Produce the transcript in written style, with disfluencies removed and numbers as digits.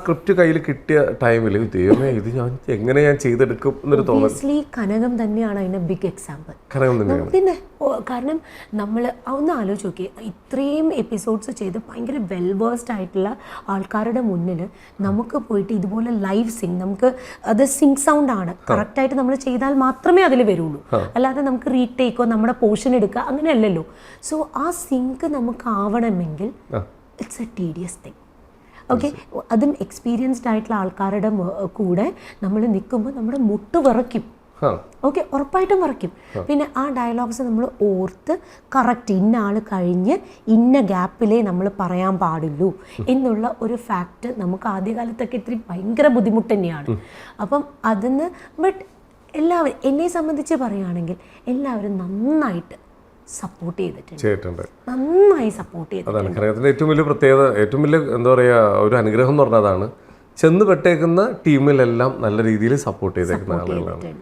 Script കയ്യിൽ കിട്ടിയ ടൈമിൽ ദൈവമേ ഇത് എങ്ങനെ ഞാൻ ചെയ്തെടുക്കും എന്നൊരു തോന്നൽ. കനകം തന്നെയാണ് അതിന്റെ ബിഗ് എക്സാമ്പിൾ. കനകം തന്നെയാണ്. പിന്നെ കാരണം നമ്മൾ ഒന്ന് ആലോചിച്ച് നോക്കി, ഇത്രയും എപ്പിസോഡ്സ് ചെയ്ത് ഭയങ്കര വെൽ വേഴ്സ്ഡ് ആയിട്ടുള്ള ആൾക്കാരുടെ മുന്നിൽ നമുക്ക് പോയിട്ട് ഇതുപോലെ ലൈവ് സിങ്, നമുക്ക് അത് സിങ് സൗണ്ട് ആണ് കറക്റ്റായിട്ട് നമ്മൾ ചെയ്താൽ മാത്രമേ അതിൽ വരുള്ളൂ. അല്ലാതെ നമുക്ക് റീടേക്കോ നമ്മുടെ പോർഷൻ എടുക്കുക അങ്ങനെയല്ലല്ലോ. സോ ആ സിങ്ക് നമുക്ക് ആവണമെങ്കിൽ it's A tedious thing. Okay, അതും എക്സ്പീരിയൻസ്ഡ് ആയിട്ടുള്ള ആൾക്കാരുടെ കൂടെ നമ്മൾ നിൽക്കുമ്പോൾ നമ്മുടെ മുട്ട് വിറയ്ക്കും. ഓക്കെ, ഉറപ്പായിട്ടും വിറയ്ക്കും. പിന്നെ ആ ഡയലോഗ്സ് നമ്മൾ ഓർത്ത് കറക്റ്റ് ഇന്ന ആൾ കഴിഞ്ഞ് ഇന്ന ഗ്യാപ്പിലേ നമ്മൾ പറയാൻ പാടുള്ളൂ എന്നുള്ള ഒരു ഫാക്റ്റ് നമുക്ക് ആദ്യകാലത്തൊക്കെ ഇത്തിരി ഭയങ്കര ബുദ്ധിമുട്ട് തന്നെയാണ്. അപ്പം അതിന് ബട്ട് എല്ലാവരും, എന്നെ സംബന്ധിച്ച് പറയുകയാണെങ്കിൽ എല്ലാവരും നന്നായിട്ട് സപ്പോർട്ട് ചെയ്തിട്ടുണ്ട്, നന്നായി സപ്പോർട്ട് ചെയ്തിട്ടുണ്ട്. അതാണ് കനകത്തിൻ്റെ ഏറ്റവും വലിയ പ്രത്യേകത, ഏറ്റവും വലിയ എന്താ പറയുക ഒരു അനുഗ്രഹം എന്ന് പറഞ്ഞതാണ് ചെന്ന് പെട്ടേക്കുന്ന ടീമിലെല്ലാം നല്ല രീതിയിൽ സപ്പോർട്ട് ചെയ്തേക്കുന്ന ആളുകളാണ്.